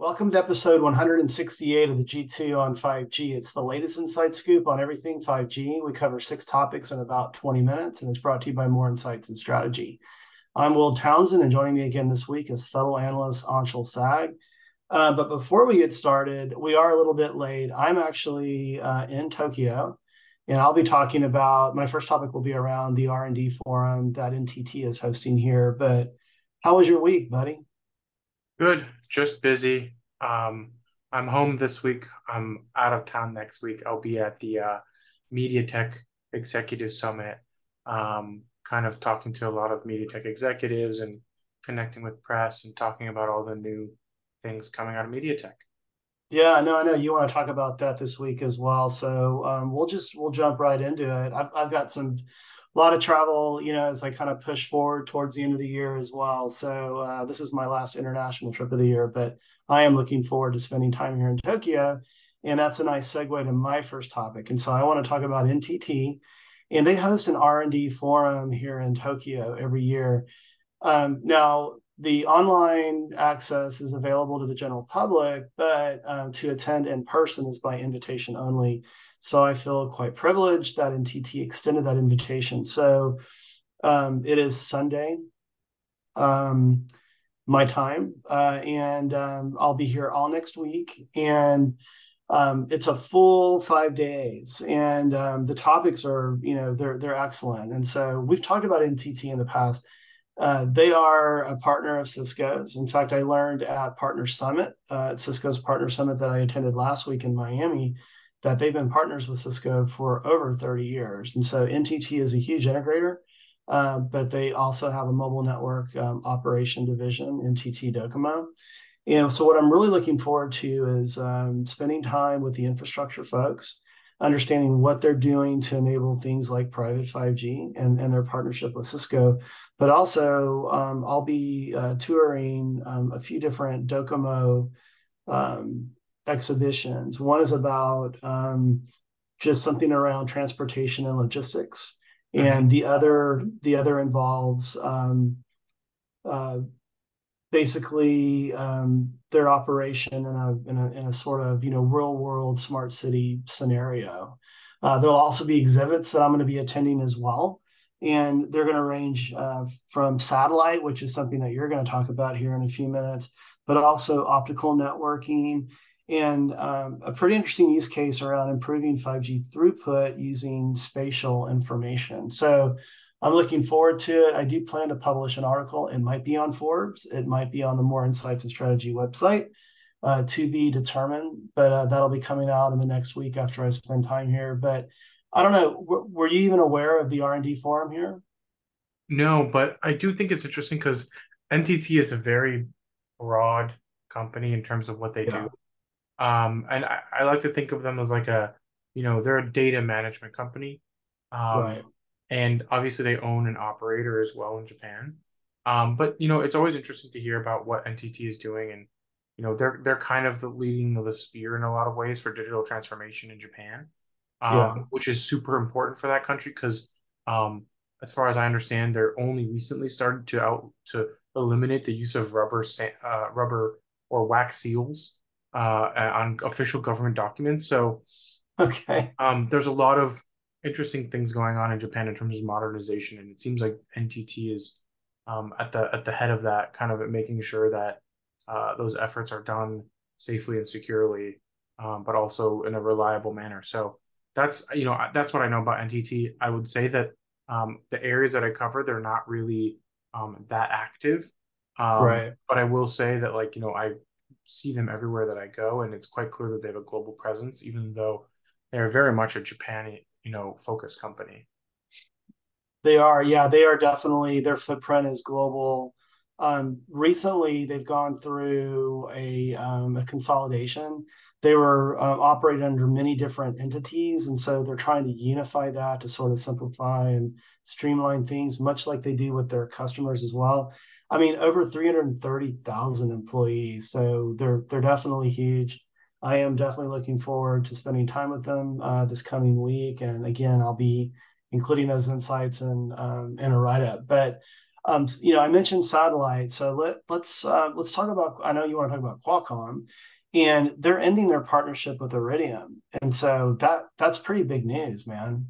Welcome to episode 168 of the G2 on 5G. It's the latest inside scoop on everything 5G. We cover 6 topics in about 20 minutes, and it's brought to you by More Insights and Strategy. I'm Will Townsend, and joining me again this week is fellow analyst Anshul Sag. But before we get started, we are a little bit late. I'm actually in Tokyo, and I'll be talking about, my first topic will be around the R&D Forum that NTT is hosting here. But how was your week, buddy? Good, just busy. I'm home this week. I'm out of town next week. I'll be at the MediaTek Executive Summit, kind of talking to a lot of MediaTek executives and connecting with press and talking about all the new things coming out of MediaTek. Yeah, no, I know you want to talk about that this week as well. So we'll jump right into it. I've got a lot of travel, as I kind of push forward towards the end of the year as well. So this is my last international trip of the year, but I am looking forward to spending time here in Tokyo, and that's a nice segue to my first topic. And so I want to talk about NTT, and they host an R&D forum here in Tokyo every year. Now, the online access is available to the general public, but to attend in person is by invitation only. So I feel quite privileged that NTT extended that invitation. So it is Sunday, my time, and I'll be here all next week. And it's a full 5 days, and the topics are, they're excellent. And so we've talked about NTT in the past. They are a partner of Cisco's. In fact, I learned at Partner Summit, at Cisco's Partner Summit that I attended last week in Miami, that they've been partners with Cisco for over 30 years. And so NTT is a huge integrator, but they also have a mobile network operation division, NTT Docomo. So what I'm really looking forward to is spending time with the infrastructure folks, understanding what they're doing to enable things like private 5G and their partnership with Cisco. But also, I'll be touring a few different Docomo exhibitions. One is about just something around transportation and logistics, Mhm. and the other involves uh, basically their operation in a sort of real world smart city scenario. There'll also be exhibits that I'm going to be attending as well, and they're going to range from satellite, which is something that you're going to talk about here in a few minutes, but also optical networking and a pretty interesting use case around improving 5G throughput using spatial information. So I'm looking forward to it. I do plan to publish an article. It might be on Forbes. It might be on the More Insights and Strategy website, to be determined. But that'll be coming out in the next week after I spend time here. But I don't know. Were you even aware of the R&D forum here? No, but I do think it's interesting because NTT is a very broad company in terms of what they do. Yeah. And I like to think of them as like they're a data management company. Um, Right. and obviously they own an operator as well in Japan. But it's always interesting to hear about what NTT is doing, and they're kind of the leading of the spear in a lot of ways for digital transformation in Japan, Yeah. which is super important for that country because, as far as I understand, they're only recently started to eliminate the use of rubber or wax seals on official government documents. So Okay. there's a lot of interesting things going on in Japan in terms of modernization, and it seems like NTT is at the head of that, kind of making sure that those efforts are done safely and securely, but also in a reliable manner. So that's what I know about NTT. I would say that the areas that I cover, they're not really that active, Right. but I will say that I see them everywhere that I go, and it's quite clear that they have a global presence, even though they're very much a Japan, focused company. They are, yeah, they are definitely, their footprint is global. Recently, they've gone through a consolidation. They were operating under many different entities, and so they're trying to unify that to sort of simplify and streamline things, much like they do with their customers as well. I mean, over 330,000 employees, so they're definitely huge. I am definitely looking forward to spending time with them this coming week, and again, I'll be including those insights in a write up. But I mentioned satellite, so let's talk about. I know you want to talk about Qualcomm, and they're ending their partnership with Iridium, and so that's pretty big news, man.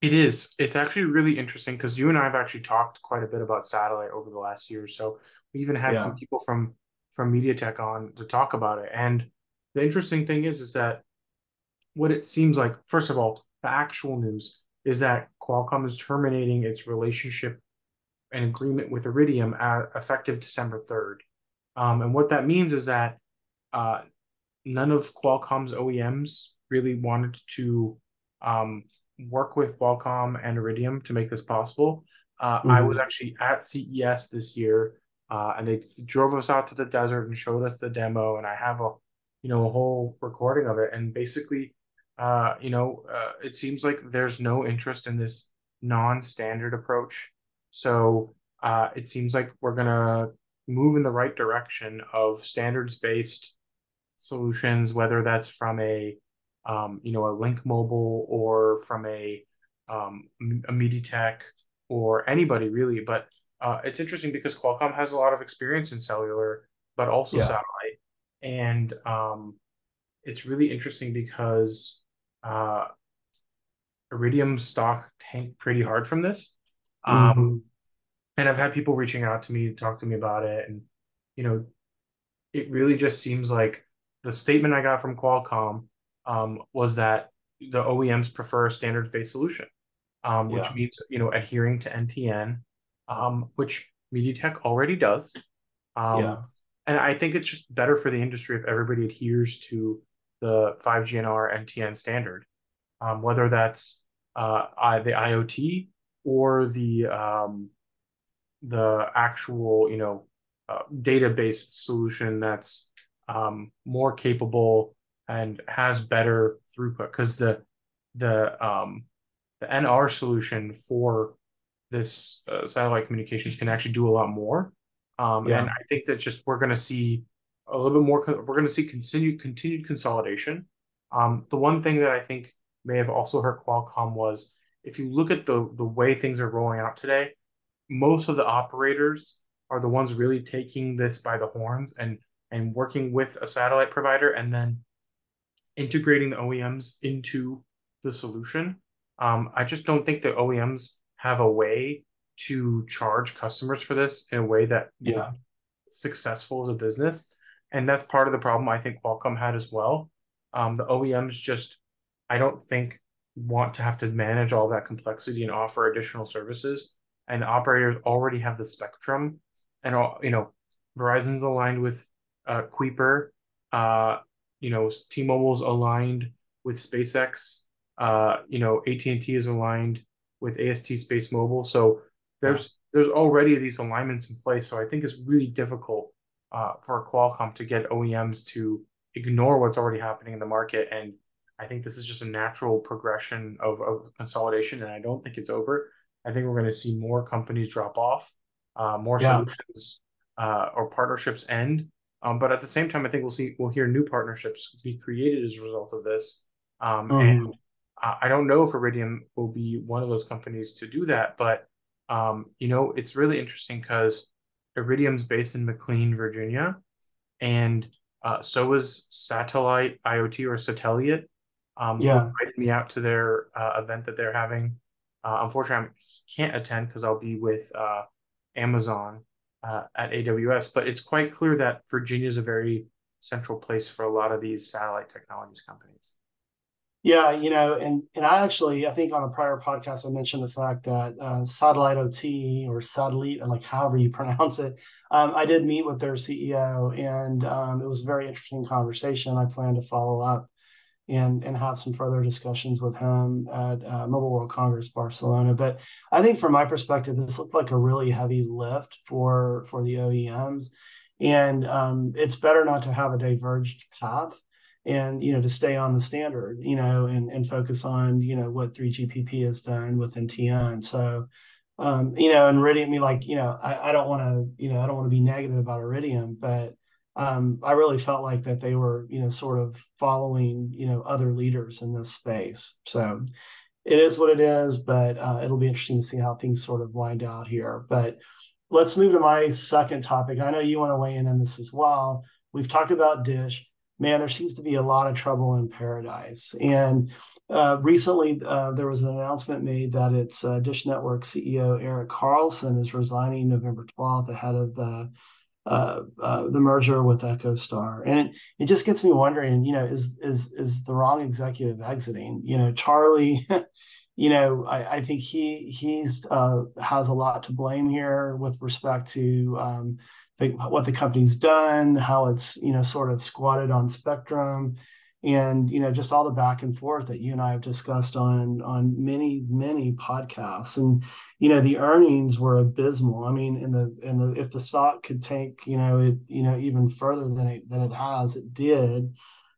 It is. It's actually really interesting because you and I have actually talked quite a bit about satellite over the last year. So we even had some Yeah. people from MediaTek on to talk about it. And the interesting thing is that what it seems like, first of all, the actual news is that Qualcomm is terminating its relationship and agreement with Iridium effective December 3rd. And what that means is that uh, none of Qualcomm's OEMs really wanted to um, work with Qualcomm and Iridium to make this possible. I was Hmm. actually at CES this year, and they drove us out to the desert and showed us the demo, and I have a whole recording of it. And basically, it seems like there's no interest in this non-standard approach. So it seems like we're gonna move in the right direction of standards-based solutions, whether that's from a Link Mobile or from a MediaTek or anybody really. But it's interesting because Qualcomm has a lot of experience in cellular, but also Yeah. satellite, and it's really interesting because uh, Iridium stock tanked pretty hard from this. Um, Hmm. and I've had people reaching out to me to talk to me about it, and you know, it really just seems like the statement I got from Qualcomm was that the OEMs prefer a standards-based solution, which Yeah. means adhering to NTN, which MediaTek already does. Um, Yeah. and I think it's just better for the industry if everybody adheres to the 5GNR NTN standard, whether that's the IoT or the actual, data-based solution that's more capable and has better throughput. Because the NR solution for this satellite communications can actually do a lot more. And Yeah. I think that just we're going to see a little bit more. We're going to see continued consolidation. The one thing that I think may have also hurt Qualcomm was if you look at the way things are rolling out today, most of the operators are the ones really taking this by the horns and working with a satellite provider and then integrating the OEMs into the solution. I just don't think the OEMs have a way to charge customers for this in a way that would Yeah. be successful as a business. And that's part of the problem I think Qualcomm had as well. The OEMs just, I don't think, want to have to manage all that complexity and offer additional services. And the operators already have the spectrum, and Verizon's aligned with Kuiper. Uh, T-Mobile's aligned with SpaceX. AT&T is aligned with AST Space Mobile. So Yeah. there's already these alignments in place. So I think it's really difficult for Qualcomm to get OEMs to ignore what's already happening in the market. And I think this is just a natural progression of consolidation, and I don't think it's over. I think we're going to see more companies drop off, more Yeah. solutions or partnerships end. But at the same time, I think we'll hear new partnerships be created as a result of this. And Hmm. I don't know if Iridium will be one of those companies to do that, but it's really interesting because Iridium's based in McLean, Virginia, and so is Satellite IoT or Satelliot, who Yeah. invited me out to their event that they're having. Unfortunately, I can't attend because I'll be with Amazon at AWS, but it's quite clear that Virginia is a very central place for a lot of these satellite technologies companies. Yeah, and I think on a prior podcast I mentioned the fact that satellite OT or satellite, and like however you pronounce it, I did meet with their CEO, and it was a very interesting conversation. I plan to follow up and have some further discussions with him at Mobile World Congress Barcelona. But I think from my perspective, this looked like a really heavy lift for the OEMs, and it's better not to have a diverged path, and to stay on the standard, and focus on what 3GPP has done with NTN. So and Iridium, I don't want to, I don't want to be negative about Iridium, but I really felt like that they were, sort of following, other leaders in this space. So it is what it is, but it'll be interesting to see how things sort of wind out here. But let's move to my second topic. I know you want to weigh in on this as well. We've talked about Dish. Man, there seems to be a lot of trouble in paradise. And recently, there was an announcement made that its Dish Network CEO Eric Carlson is resigning November 12th ahead of the merger with EchoStar, and it just gets me wondering. Is the wrong executive exiting? Charlie. I think he's has a lot to blame here with respect to what the company's done, how it's sort of squatted on spectrum, and just all the back and forth that you and I have discussed on many podcasts. And the earnings were abysmal. I mean, if the stock could tank it even further than it has, it did.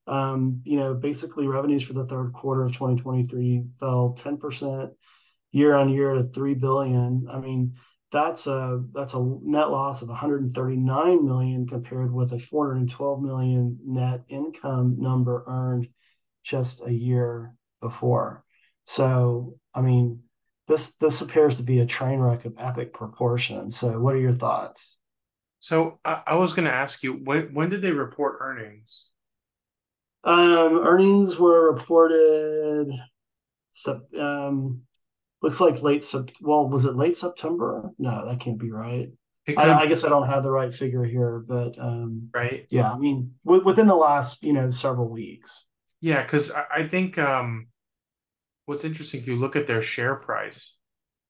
Basically revenues for the third quarter of 2023 fell 10% year on year to 3 billion. I mean, that's a net loss of 139 million compared with a 412 million net income number earned just a year before. So, I mean, this appears to be a train wreck of epic proportions. So, what are your thoughts? So I was going to ask you, when did they report earnings? Earnings were reported. Looks like well, was it late September? No, that can't be right. It I, could I be, guess I don't have the right figure here, but right? yeah, I mean, within the last several weeks. Yeah, because I think what's interesting, if you look at their share price,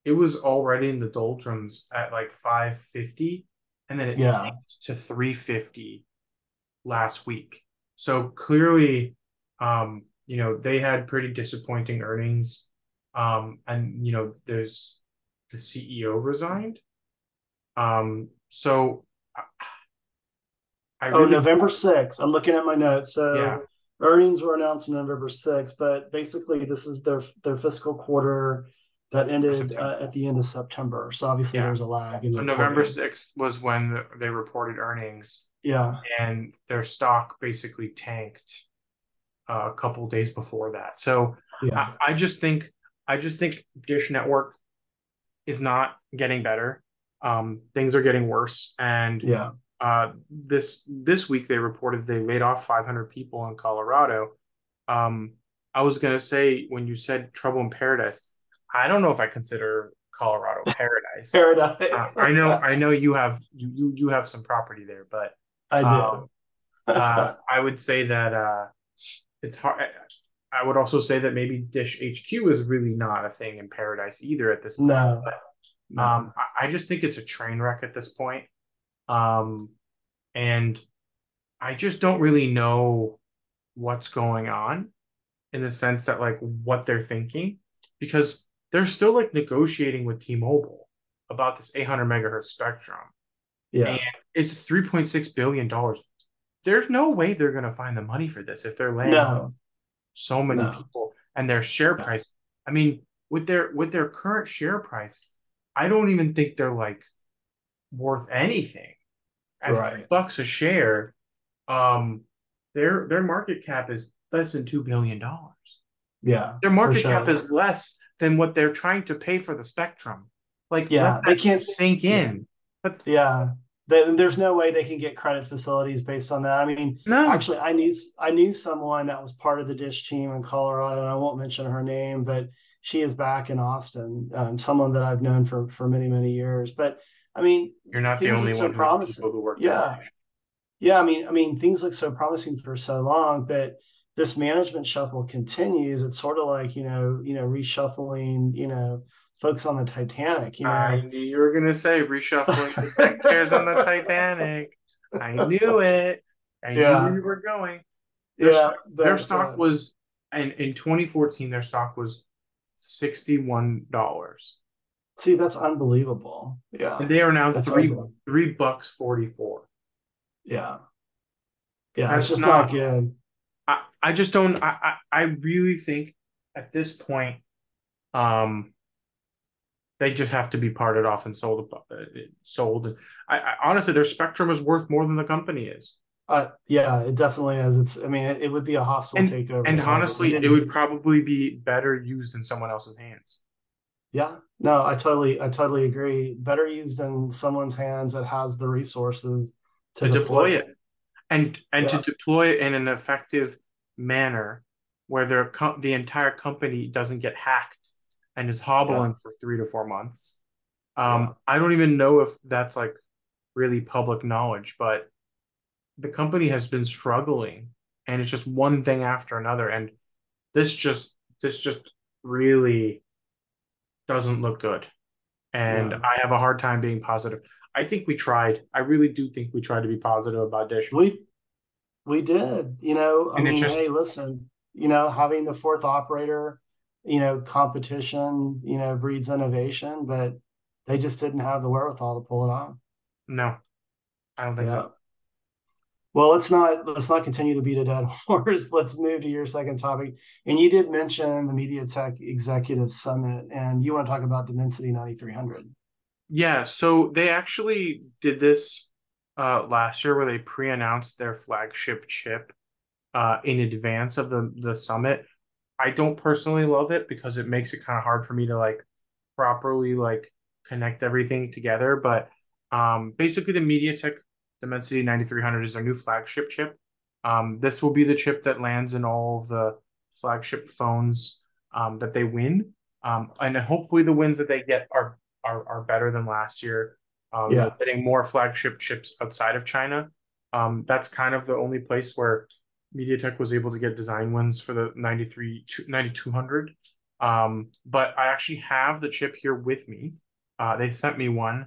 it was already in the doldrums at like 550, and then it Yeah. tanked to 350 last week. So clearly, they had pretty disappointing earnings. And there's the CEO resigned. So I Oh, really, November 6th. I'm looking at my notes. yeah, So earnings were announced November 6th, but basically this is their fiscal quarter that ended September. at the end of September. So obviously Yeah. there's a lag in So November reporting. 6th was when they reported earnings, Yeah. and their stock basically tanked a couple days before that. So Yeah. I just think Dish Network is not getting better. Things are getting worse, and Yeah. this week they reported they laid off 500 people in Colorado. Um, I was gonna say, when you said trouble in paradise, I don't know if I consider Colorado paradise. Paradise. I know you have some property there, but I um, do. I would say that it's hard. I would also say that maybe Dish HQ is really not a thing in paradise either at this point. No, But no. I just think it's a train wreck at this point. Um, and I just don't really know what's going on, in the sense that, like, what they're thinking, because they're still like negotiating with T-Mobile about this 800 megahertz spectrum, and Yeah. it's $3.6 billion. There's no way they're going to find the money for this if they're laying off No, so many no. people, and their share Yeah. price. I mean, with their current share price, I don't even think they're like worth anything at Right. $3 a share. Um, their market cap is less than $2 billion. Yeah, Their for market cap sure. is less than what they're trying to pay for the spectrum. Like, let Yeah, they that can't. sink Yeah. in. But Yeah, there's no way they can get credit facilities based on that. I mean, no, actually, I knew someone that was part of the Dish team in Colorado, and I won't mention her name, but she is back in Austin. Someone that I've known for many years. But I mean, you're not the things look only so one who people promising. who worked at Yeah, Dish. yeah. I mean, things look so promising for so long, but this management shuffle continues. It's sort of like reshuffling folks on the Titanic. I knew you were gonna say reshuffling the deck chairs on the Titanic. I knew it. I knew where Yeah, you were going. yeah, Their but stock was, and in 2014, their stock was $61, see, that's unbelievable. and Yeah, they are now that's unbelievable. three bucks 44. Yeah, yeah, it's That's just not not. good. I just don't. I really think at this point, um, they just have to be parted off and sold. I honestly, their spectrum is worth more than the company is. Yeah, it definitely is. I mean, it would be a hostile And takeover if honestly, it they would didn't. probably be better used in someone else's hands. Yeah, no, I totally agree. Better used in someone's hands that has the resources to to deploy deploy it. it and to Yeah, deploy it in an effective manner where the entire company doesn't get hacked and is yeah, hobbling for 3 to 4 months. yeah, I don't even know if that's like really public knowledge, but the company has been struggling and it's just one thing after another. And this just really doesn't look good. And no. I have a hard time being positive. I think we tried. I really do think we tried to be positive about Dish. We we did, I And it's mean, just hey, listen, having the fourth operator, competition, breeds innovation, but they just didn't have the wherewithal to pull it off. no, I don't think so. Yeah. Well, let's not continue to beat a dead horse. Let's move to your second topic. And you did mention the MediaTek Executive Summit, and you want to talk about Dimensity 9300. Yeah, so they actually did this last year where they pre-announced their flagship chip in advance of the summit. I don't personally love it because it makes it kind of hard for me to like properly like connect everything together. But basically, the MediaTek Dimensity 9300 is their new flagship chip. This will be the chip that lands in all of the flagship phones that they win. And hopefully, the wins that they get are better than last year. Yeah. Getting more flagship chips outside of China. That's kind of the only place where MediaTek was able to get design wins for the 9200. But I actually have the chip here with me. They sent me one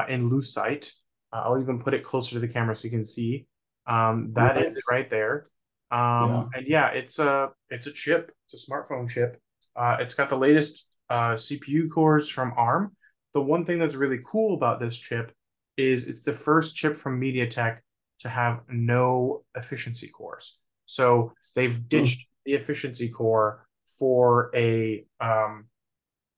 in Lucite. I'll even put it closer to the camera so you can see. That is it Nice. right there. Yeah. And yeah, it's a chip. It's a smartphone chip. It's got the latest CPU cores from ARM. The one thing that's really cool about this chip is it's the first chip from MediaTek to have no efficiency cores. So they've Hmm. ditched the efficiency core for a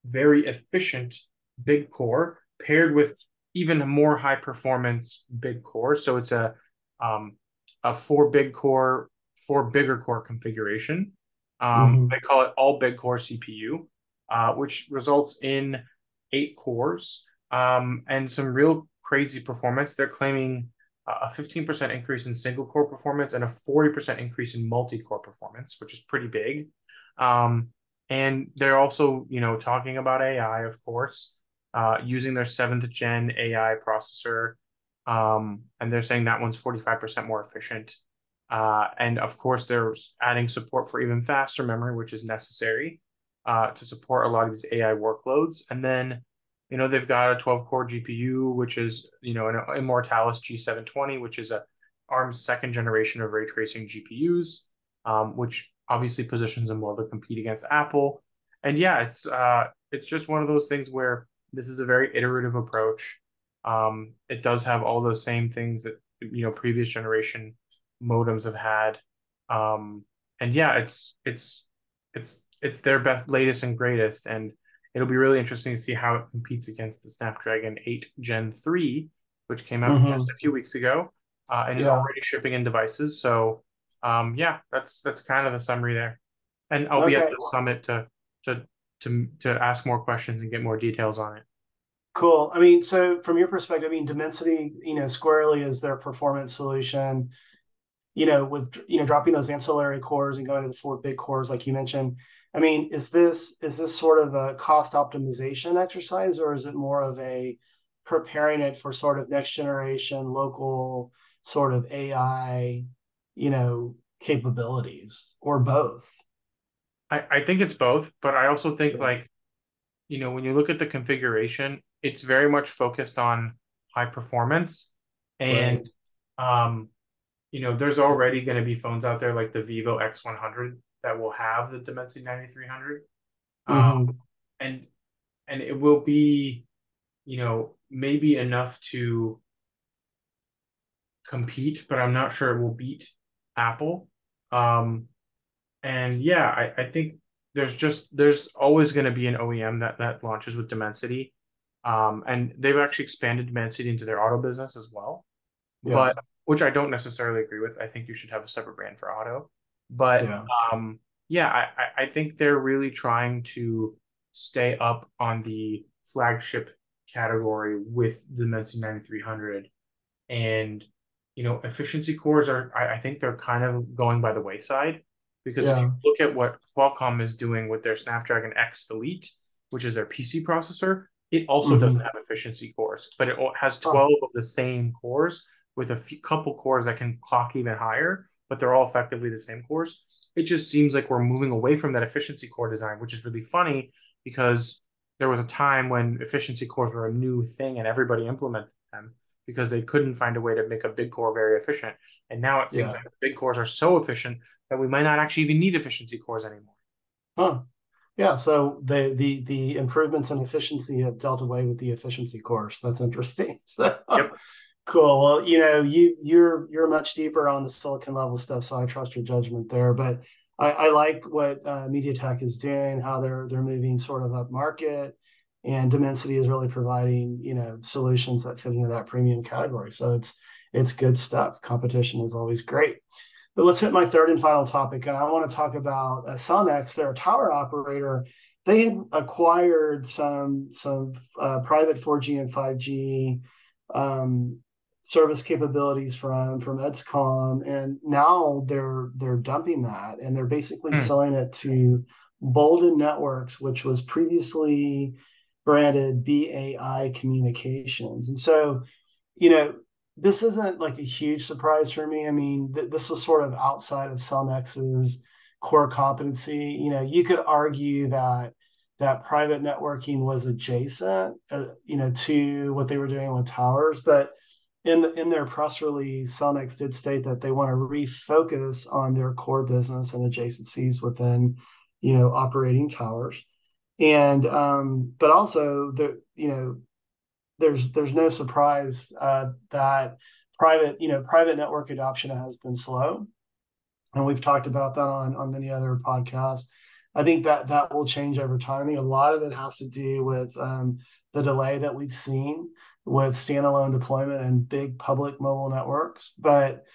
very efficient big core paired with even more high performance big core. So it's um, a four bigger core configuration. They Hmm. call it all big core CPU, which results in 8 cores and some real crazy performance. They're claiming a 15% increase in single core performance and a 40% increase in multi core performance, which is pretty big. Um, and they're also, talking about AI, of course, using their seventh gen AI processor. And they're saying that one's 45% more efficient. And of course, they're adding support for even faster memory, which is necessary to support a lot of these AI workloads. And then, they've got a 12 core GPU, which is, an Immortalis G720, which is a ARM's second generation of ray tracing GPUs, which obviously positions them well to compete against Apple. And yeah, it's just one of those things where this is a very iterative approach. It does have all those same things that previous generation modems have had. Um, and yeah, it's their best, latest, and greatest, and it'll be really interesting to see how it competes against the Snapdragon 8 Gen 3, which came out just Hmm. a few weeks ago and is Yeah. already shipping in devices. So yeah, that's kind of the summary there. And I'll be at Okay. the summit to to ask more questions and get more details on it. Cool. I mean, so from your perspective, I mean, Dimensity, squarely is their performance solution, with dropping those ancillary cores and going to the four big cores like you mentioned. I mean, is this sort of a cost optimization exercise, or is it more of a preparing it for sort of next generation local sort of AI, capabilities, or both? I think it's both, but I also think Yeah. like, when you look at the configuration, it's very much focused on high performance. And Right. um, there's already going to be phones out there like the Vivo X100 that will have the Dimensity 9300. Um, Hmm. and it will be, maybe enough to compete, but I'm not sure it will beat Apple. Um, and yeah, I think there's always going to be an OEM that launches with Dimensity. And they've actually expanded Dimensity into their auto business as well, Yeah. but which I don't necessarily agree with. I think you should have a separate brand for auto. But Yeah. yeah, I think they're really trying to stay up on the flagship category with the Dimensity 9300. And efficiency cores are, I think they're kind of going by the wayside, because if you Yeah. look at what Qualcomm is doing with their Snapdragon X Elite, which is their PC processor, it also doesn't Hmm. have efficiency cores, but it has Huh. 12 of the same cores with a couple cores that can clock even higher, but they're all effectively the same cores. It just seems like we're moving away from that efficiency core design, which is really funny because there was a time when efficiency cores were a new thing and everybody implemented them because they couldn't find a way to make a big core very efficient. And now it seems Yeah. like the big cores are so efficient that we might not actually even need efficiency cores anymore. Huh. Yeah. So the improvements in efficiency have dealt away with the efficiency course. That's interesting. Yep. Cool. Well, you're much deeper on the silicon level stuff, so I trust your judgment there. But I like what MediaTek is doing, how they're moving sort of up market, and Dimensity is really providing solutions that fit into that premium category. So it's good stuff. Competition is always great. But let's hit my third and final topic, and I want to talk about Cellnex. They're a tower operator. They had acquired some private 4G and 5G um, service capabilities from EdsCom, and now they're dumping that, and they're basically Hmm. selling it to Bolden Networks, which was previously branded BAI Communications. And so, you know, this isn't like a huge surprise for me. I mean, this was sort of outside of Cellnex's core competency. You could argue that private networking was adjacent, to what they were doing with towers. But in their press release, Cellnex did state that they want to refocus on their core business and adjacencies within, operating towers. And but also there's no surprise that private network adoption has been slow, and we've talked about that on many other podcasts. I think that will change over time. I think a lot of it has to do with the delay that we've seen with standalone deployment and big public mobile networks, but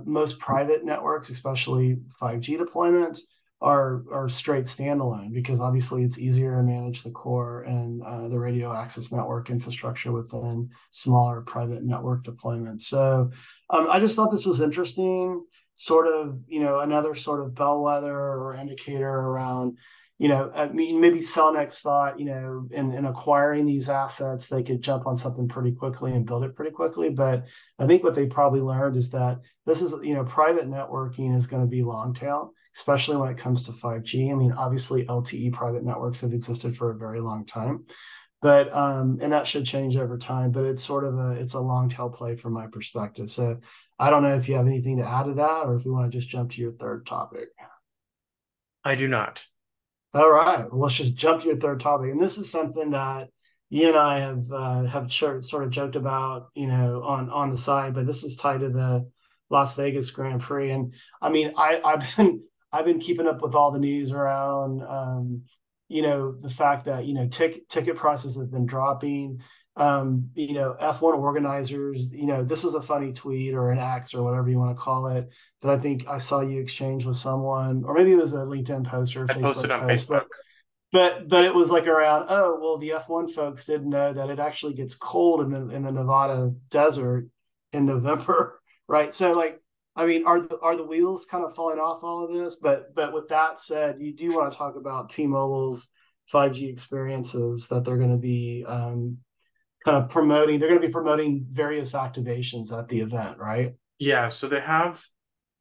most private networks, especially 5G deployments, are straight standalone because obviously it's easier to manage the core and the radio access network infrastructure within smaller private network deployments. So I just thought this was interesting, sort of, another sort of bellwether or indicator around, I mean, maybe Cellnex thought, in acquiring these assets, they could jump on something pretty quickly and build it pretty quickly. But I think what they probably learned is that this is, private networking is going to be long tail, especially when it comes to 5G. I mean, obviously LTE private networks have existed for a very long time, but and that should change over time, but it's a long tail play from my perspective. So I don't know if you have anything to add to that, or if we want to just jump to your third topic. I do not. All right, well, let's just jump to your third topic, and this is something that you and I have sort of joked about, on the side, but this is tied to the Las Vegas Grand Prix, and I mean, I've been keeping up with all the news around, the fact that ticket prices have been dropping. F1 organizers, this was a funny tweet or an X or whatever you want to call it that I think I saw you exchange with someone, or maybe it was a LinkedIn post or a I posted Facebook on post, but Facebook. but it was like around, oh well, the F1 folks didn't know that it actually gets cold in the Nevada desert in November, right? So like, I mean, are the wheels kind of falling off all of this? But with that said, you do want to talk about T-Mobile's 5G experiences that they're going to be kind of promoting. They're going to be promoting various activations at the event, right? Yeah, so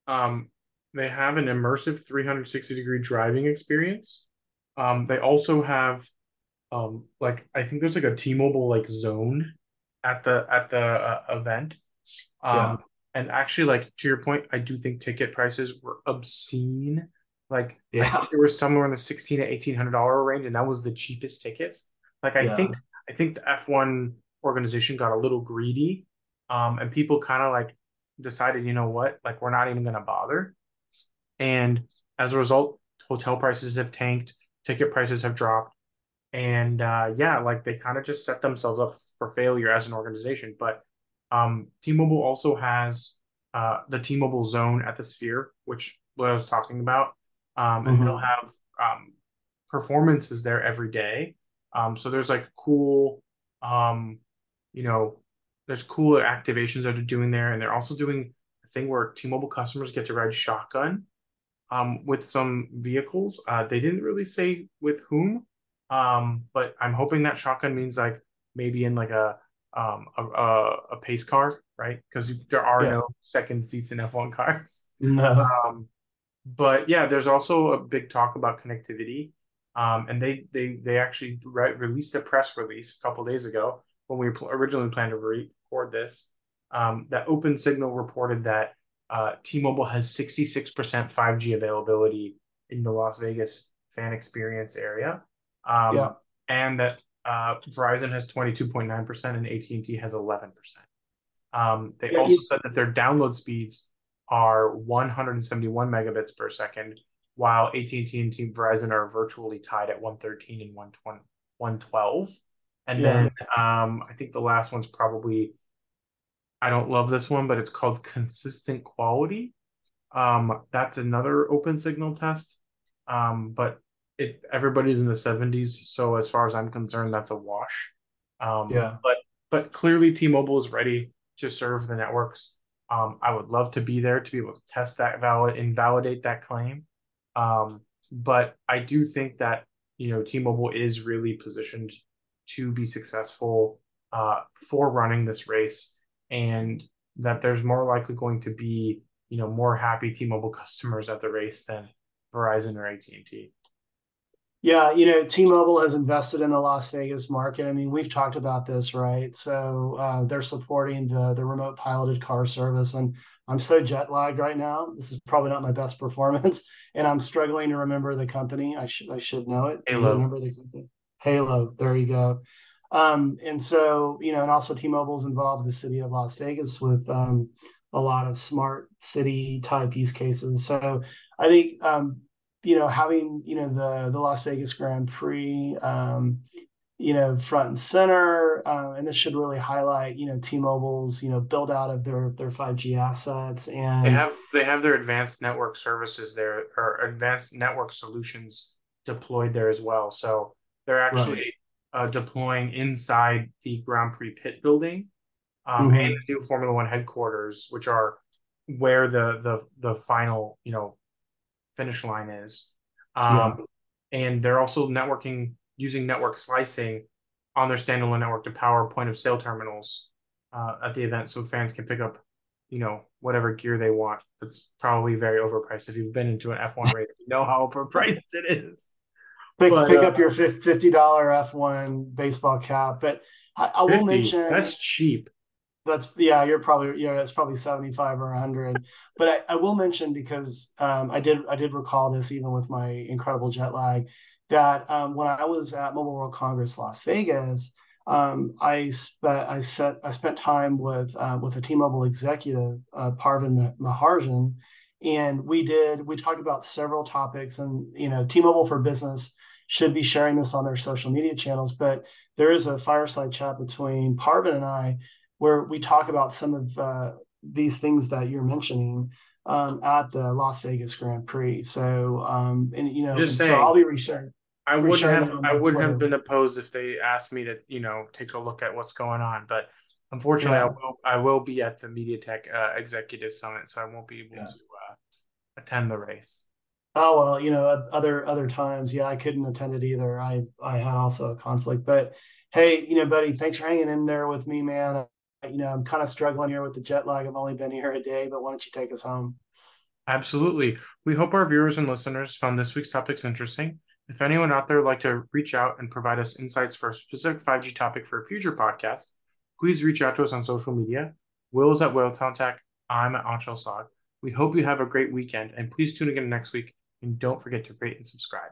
um they have an immersive 360-degree driving experience. They also have like I think there's like a T-Mobile like zone at the event. Yeah, And actually, like to your point, I do think ticket prices were obscene. Like I yeah, think there was somewhere in the 16 to $1,800 range, and that was the cheapest tickets. Like yeah. I think the F1 organization got a little greedy, and people kind of like decided, you know what, like we're not even gonna bother. And as a result, hotel prices have tanked, ticket prices have dropped, and yeah, like they kind of just set themselves up for failure as an organization. But T-Mobile also has the T-Mobile Zone at the Sphere, which what I was talking about, and they'll Mm-hmm. have performance is there every day. So there's like cool, you know, there's cool activations that they're doing there, and they're also doing a thing where T-Mobile customers get to ride shotgun with some vehicles. They didn't really say with whom, but I'm hoping that shotgun means like maybe in like a pace car, right? Because there are Yeah. no second seats in F1 cars. No. Um, but yeah, there's also a big talk about connectivity. And they actually released a press release a couple days ago when we originally planned to record this. That Open Signal reported that T-Mobile has 66% 5G availability in the Las Vegas fan experience area, Yeah. and that Verizon has 22.9% and AT&T has 11%. They Yeah. also said that their download speeds are 171 megabits per second, while AT&T and Team Verizon are virtually tied at 113 and 120, 112. And Yeah. then I think the last one's probably, I don't love this one, but it's called consistent quality. That's another open signal test. But everybody's in the 70s, so as far as I'm concerned, that's a wash. Yeah. But clearly T-Mobile is ready to serve the networks. I would love to be there to be able to test that and validate that claim. But I do think that T-Mobile is really positioned to be successful for running this race, and that there's more likely going to be more happy T-Mobile customers at the race than Verizon or AT&T. Yeah, T-Mobile has invested in the Las Vegas market. I mean, we've talked about this, right? So they're supporting the remote piloted car service, and I'm so jet lagged right now. This is probably not my best performance, and I'm struggling to remember the company. I should know it. Do you Halo. remember the company? Halo. There you go. And so and also T-Mobile's involved the city of Las Vegas with a lot of smart city type use cases. So I think having the Las Vegas Grand Prix, front and center, and this should really highlight T-Mobile's build out of their 5G assets. They And have they have their advanced network services there, or advanced network solutions deployed there as well. So they're right. actually deploying inside the Grand Prix pit building, and Hmm. the new Formula One headquarters, which are where the final finish line is. Um, Yeah. and they're also networking using network slicing on their standalone network to power point of sale terminals at the event, so fans can pick up whatever gear they want. It's probably very overpriced. If you've been into an F1 race, you know how overpriced it is. Pick But pick up your $50 F1 baseball cap. But I will 50, mention that's cheap. that's it's probably 75 or 100. But I will mention, because I did recall this even with my incredible jet lag, that when I was at Mobile World Congress Las Vegas, I spent time with a T-Mobile executive, Parvin Maharjan, and we talked about several topics. And T-Mobile for Business should be sharing this on their social media channels, but there is a fireside chat between Parvin and I where we talk about some of these things that you're mentioning at the Las Vegas Grand Prix. So Just and so I'll saying, be resharing that on I my wouldn't have Twitter. been opposed if they asked me to take a look at what's going on. But unfortunately, Yeah, I will be at the MediaTek Executive Summit, so I won't be able yeah. to attend the race. Oh well, other times, yeah, I couldn't attend it either. I had also a conflict, but hey, buddy, thanks for hanging in there with me, man. I'm kind of struggling here with the jet lag. I've only been here a day, but why don't you take us home? Absolutely. We hope our viewers and listeners found this week's topics interesting. If anyone out there would like to reach out and provide us insights for a specific 5G topic for a future podcast, please reach out to us on social media. Will is at Whaletown Tech. I'm at Anshel Saad. We hope you have a great weekend, and please tune in again next week. And don't forget to rate and subscribe.